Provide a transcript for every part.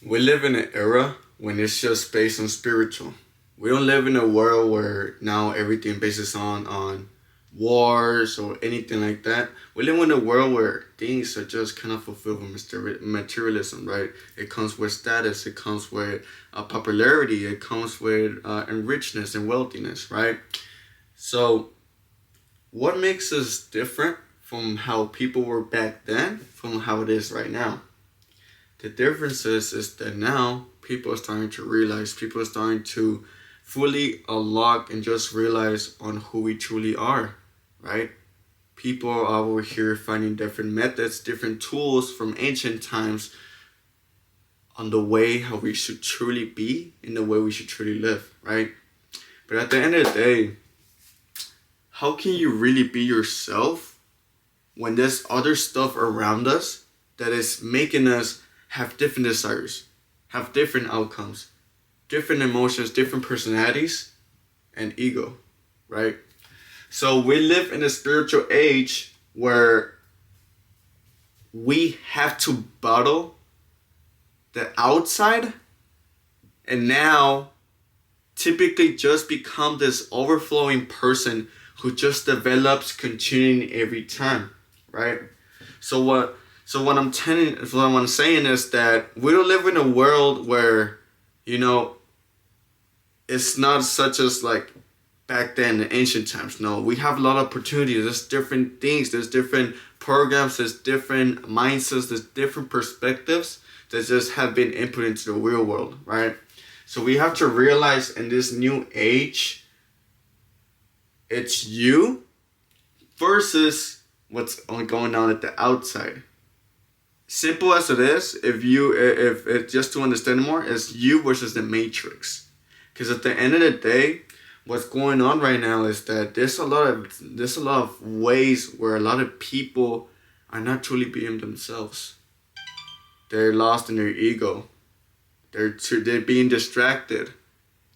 We live in an era when it's just based on spiritual. We don't live in a world where now everything bases on wars or anything like that. We live in a world where things are just kind of fulfilled with materialism, right? It comes with status, it comes with popularity, it comes with enrichedness and wealthiness, right? So what makes us different from how people were back then from how it is right now? The difference is that now people are starting to realize, people are starting to fully unlock and just realize on who we truly are, right? People are over here finding different methods, different tools from ancient times on the way how we should truly be and the way we should truly live, right? But at the end of the day, how can you really be yourself when there's other stuff around us that is making us have different desires, have different outcomes, different emotions, different personalities, and ego, right? So we live in a spiritual age where we have to battle the outside and now typically just become this overflowing person who just develops continuing every time, right? So what I'm saying is that we don't live in a world where, it's not such as like back then in ancient times. No, we have a lot of opportunities. There's different things. There's different programs. There's different mindsets. There's different perspectives that just have been input into the real world, right? So we have to realize in this new age, it's you versus what's going on at the outside. Simple as it is, if just to understand more, it's you versus the matrix. Because at the end of the day, what's going on right now is that there's a lot of ways where a lot of people are not truly being themselves. They're lost in their ego. They're being distracted.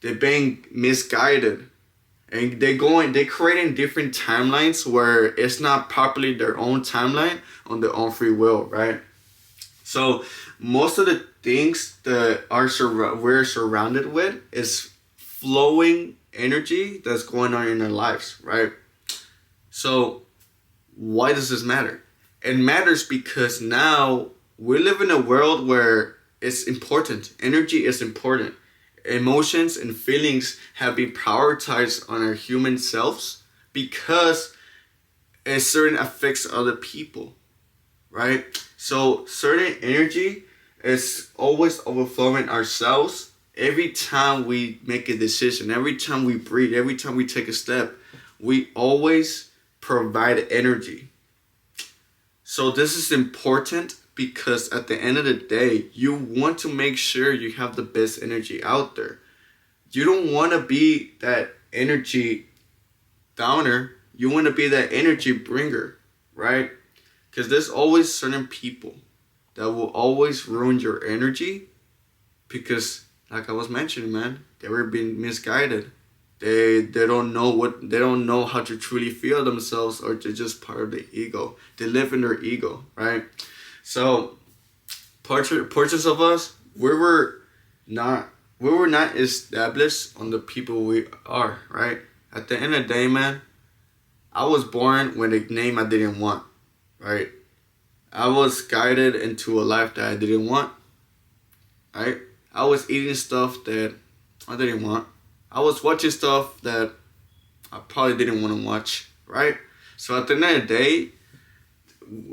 They're being misguided. And they're creating different timelines where it's not properly their own timeline on their own free will, right? So most of the things that we're surrounded with is flowing energy that's going on in our lives, right? So why does this matter? It matters because now we live in a world where it's important. Energy is important. Emotions and feelings have been prioritized on our human selves because it certain affects other people, right? So certain energy is always overflowing ourselves every time we make a decision, every time we breathe, every time we take a step. We always provide energy. So this is important because at the end of the day, you want to make sure you have the best energy out there. You don't want to be that energy downer. You want to be that energy bringer, right? Because there's always certain people that will always ruin your energy because, like I was mentioning, man, they were being misguided. They don't know how to truly feel themselves, or they're just part of the ego. They live in their ego, right? So portraits of us, we were not established on the people we are, right? At the end of the day, man, I was born with a name I didn't want, right? I was guided into a life that I didn't want, right? I was eating stuff that I didn't want. I was watching stuff that I probably didn't want to watch, right? So at the end of the day,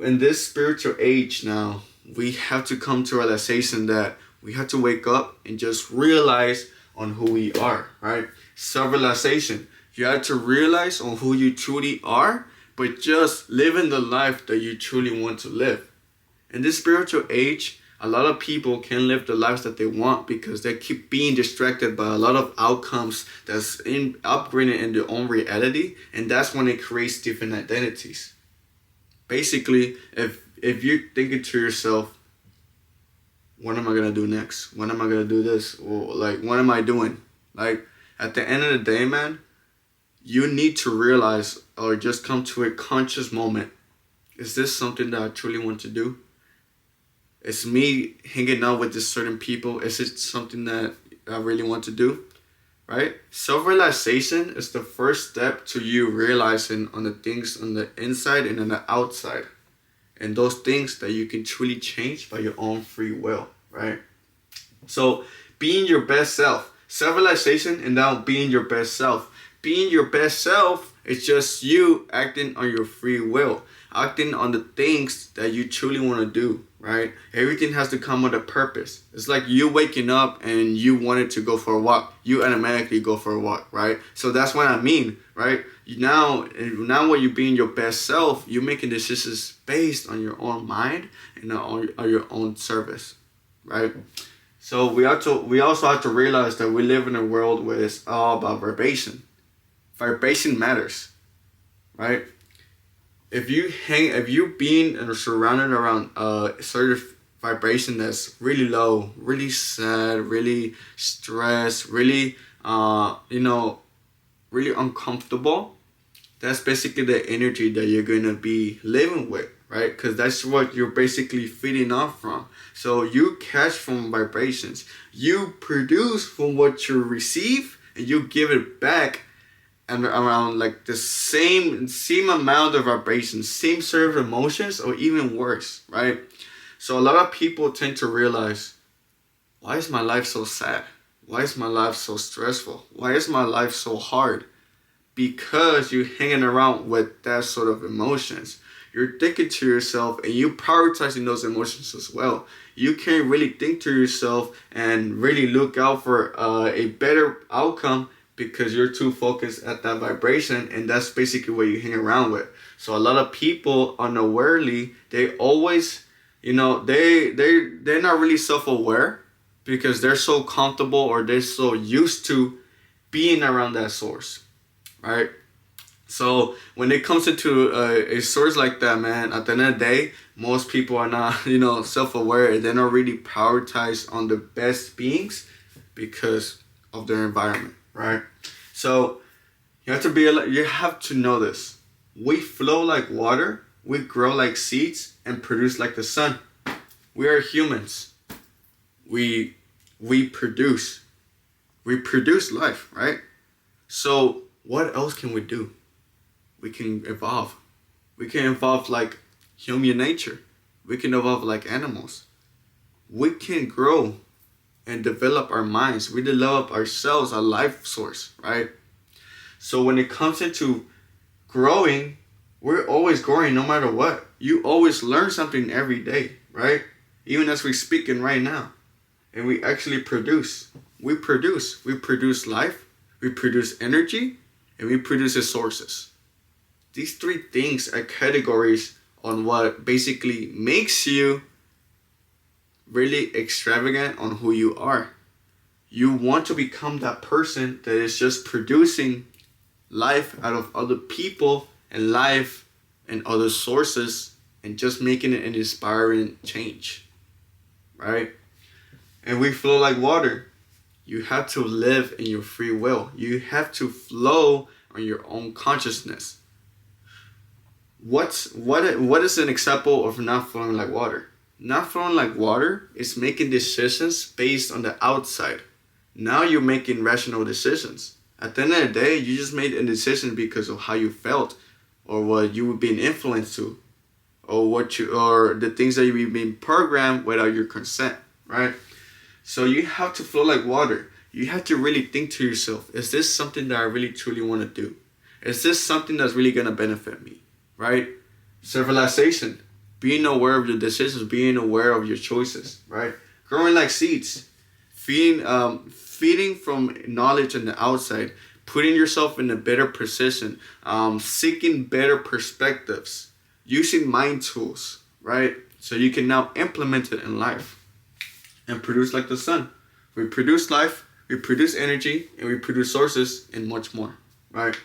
in this spiritual age now, we have to come to a realization that we have to wake up and just realize on who we are, right? Self-realization. You have to realize on who you truly are, but just living the life that you truly want to live. In this spiritual age, a lot of people can't live the lives that they want because they keep being distracted by a lot of outcomes that's upgrading in their own reality, and that's when it creates different identities. Basically, if you're thinking to yourself, what am I gonna do next? When am I gonna do this? Or like, what am I doing? Like, at the end of the day, man, you need to realize or just come to a conscious moment. Is this something that I truly want to do? It's me hanging out with this certain people. Is it something that I really want to do? Right? Self-realization is the first step to you realizing on the things on the inside and on the outside. And those things that you can truly change by your own free will, right? So being your best self. Self-realization and now being your best self. Being your best self is just you acting on your free will. Acting on the things that you truly want to do, right? Everything has to come with a purpose. It's like you waking up and you wanted to go for a walk. You automatically go for a walk, right? So that's what I mean, right? Now when you being your best self, you're making decisions based on your own mind and on your own service, right? So we also have to realize that we live in a world where it's all about vibration. Vibration matters, right? If you being surrounded around a certain vibration that's really low, really sad, really stressed, really really uncomfortable, that's basically the energy that you're gonna be living with, right? Because that's what you're basically feeding off from. So you catch from vibrations, you produce from what you receive, and you give it back. And around like the same amount of vibrations, same sort of emotions, or even worse, right? So a lot of people tend to realize, why is my life so sad? Why is my life so stressful? Why is my life so hard? Because you're hanging around with that sort of emotions. You're thinking to yourself and you prioritizing those emotions as well. You can't really think to yourself and really look out for a better outcome, because you're too focused at that vibration, and that's basically what you hang around with. So a lot of people unawarely, they always, they're not really self-aware because they're so comfortable or they're so used to being around that source, right? So when it comes into a source like that, man, at the end of the day, most people are not, self-aware. They're not really prioritized on the best beings because of their environment. Right? So you have to know this. We flow like water, we grow like seeds, and produce like the sun. We are humans. We produce. We produce life, right? So what else can we do? We can evolve. We can evolve like human nature. We can evolve like animals. We can grow and develop our minds. We develop ourselves, our life source, right? So when it comes into growing, we're always growing no matter what. You always learn something every day, right? Even as we're speaking right now. And we actually produce. We produce life, we produce energy, and we produce resources. These three things are categories on what basically makes you really extravagant on who you are. You want to become that person that is just producing life out of other people and life and other sources and just making it an inspiring change, right? And we flow like water. You have to live in your free will. You have to flow on your own consciousness. What is an example of not flowing like water? Not flowing like water is making decisions based on the outside. Now you're making rational decisions. At the end of the day, you just made a decision because of how you felt, or what you were being influenced to, or the things that you've been programmed without your consent, right? So you have to flow like water. You have to really think to yourself, is this something that I really truly want to do? Is this something that's really going to benefit me, right? Self-realization. Being aware of your decisions, being aware of your choices, right? Growing like seeds, feeding from knowledge on the outside, putting yourself in a better position, seeking better perspectives, using mind tools, right? So you can now implement it in life and produce like the sun. We produce life, we produce energy, and we produce sources and much more, right?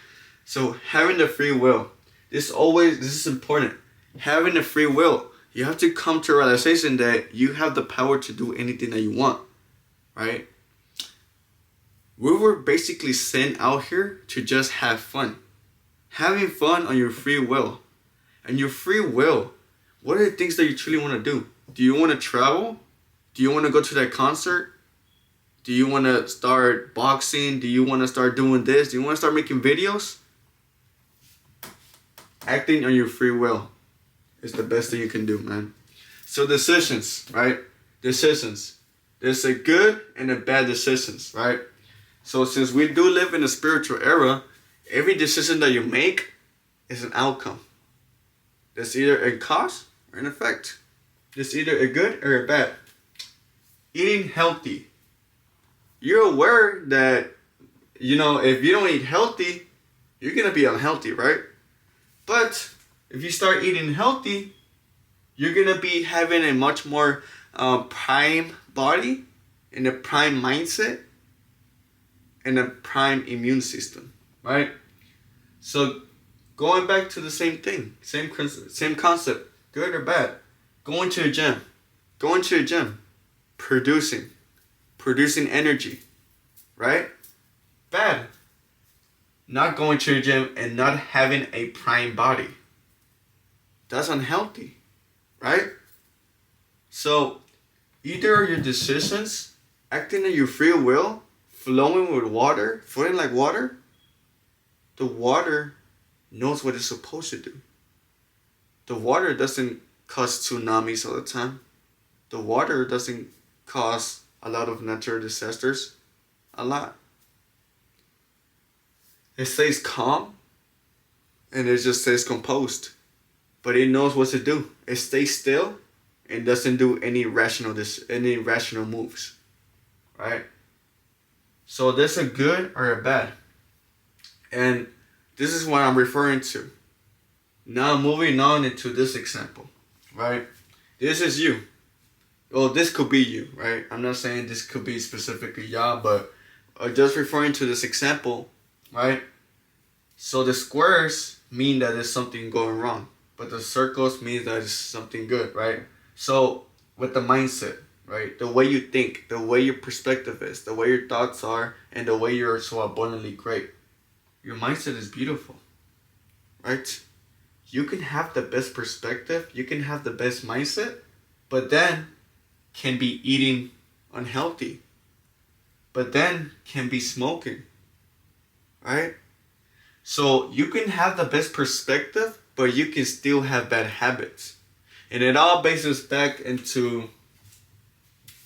So having the free will, this is important. Having a free will, you have to come to a realization that you have the power to do anything that you want, right? We were basically sent out here to just have fun. Having fun on your free will. And your free will, what are the things that you truly want to do? Do you want to travel? Do you want to go to that concert? Do you want to start boxing? Do you want to start doing this? Do you want to start making videos? Acting on your free will is the best thing you can do, man. So decisions, right? Decisions. There's a good and a bad decisions, right? So since we do live in a spiritual era, every decision that you make is an outcome. There's either a cause or an effect. There's either a good or a bad. Eating healthy. You're aware that, if you don't eat healthy, you're going to be unhealthy, right? But if you start eating healthy, you're going to be having a much more prime body and a prime mindset and a prime immune system, right? So going back to the same thing, same concept, good or bad. Going to the gym, producing energy, right? Bad. Not going to the gym and not having a prime body. That's unhealthy, right? So either your decisions, acting on your free will, flowing with water, floating like water, the water knows what it's supposed to do. The water doesn't cause tsunamis all the time. The water doesn't cause a lot of natural disasters. A lot. It stays calm and it just stays composed. But it knows what to do. It stays still and doesn't do any rational moves. Right? So there's a good or a bad. And this is what I'm referring to. Now moving on into this example. Right? This is you. Well, this could be you, right? I'm not saying this could be specifically y'all, but just referring to this example, right? So the squares mean that there's something going wrong, but the circles means that it's something good, right? So with the mindset, right? The way you think, the way your perspective is, the way your thoughts are, and the way you're so abundantly great. Your mindset is beautiful, right? You can have the best perspective, you can have the best mindset, but then can be eating unhealthy, but then can be smoking, right? So you can have the best perspective, but you can still have bad habits. And it all bases back into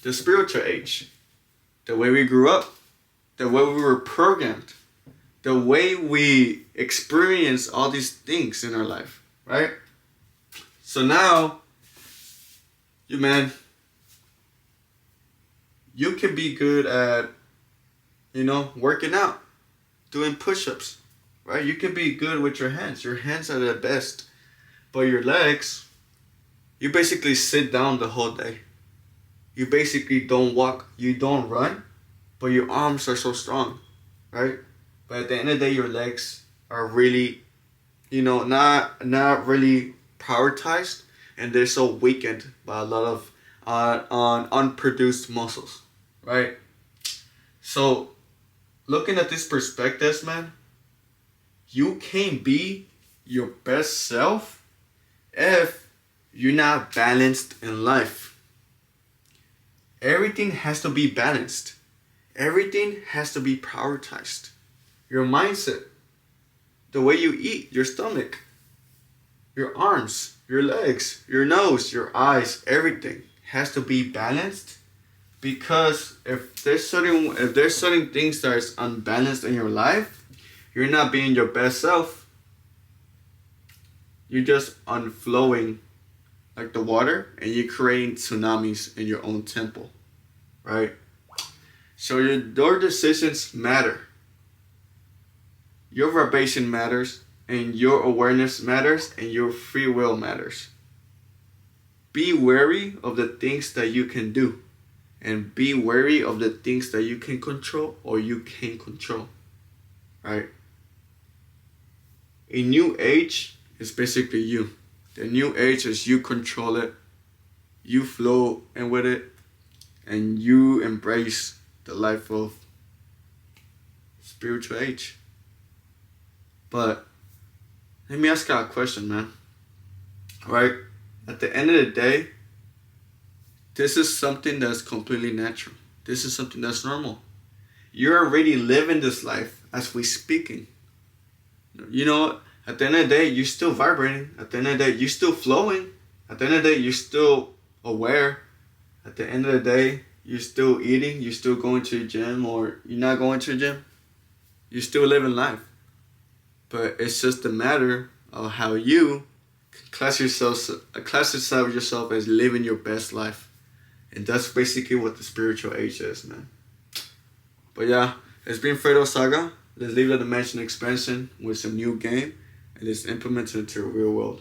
the spiritual age, the way we grew up, the way we were programmed, the way we experience all these things in our life, right? So now, you can be good at, working out, doing push-ups, right? You can be good with your hands. Your hands are the best. But your legs, you basically sit down the whole day. You basically don't walk, you don't run, but your arms are so strong, right? But at the end of the day, your legs are really, not really prioritized, and they're so weakened by a lot of unproduced muscles, right? So looking at these perspectives, man, you can't be your best self if you're not balanced in life. Everything has to be balanced. Everything has to be prioritized. Your mindset, the way you eat, your stomach, your arms, your legs, your nose, your eyes, everything has to be balanced, because if there's certain things that is unbalanced in your life, you're not being your best self. You're just unflowing like the water, and you're creating tsunamis in your own temple, right? So your decisions matter. Your vibration matters, and your awareness matters, and your free will matters. Be wary of the things that you can do, and be wary of the things that you can control or you can't control, right? A new age is basically you. The new age is you control it, you flow in with it, and you embrace the life of spiritual age. But let me ask you a question, man. Right? At the end of the day, this is something that's completely natural. This is something that's normal. You're already living this life as we speaking. You know, at the end of the day, you're still vibrating. At the end of the day, you're still flowing. At the end of the day, you're still aware. At the end of the day, you're still eating. You're still going to the gym, or you're not going to the gym. You're still living life. But it's just a matter of how you class yourself as living your best life. And that's basically what the spiritual age is, man. But yeah, it's been Fredo Saga. Let's leave the dimension expansion with some new game, and let's implement it into the real world.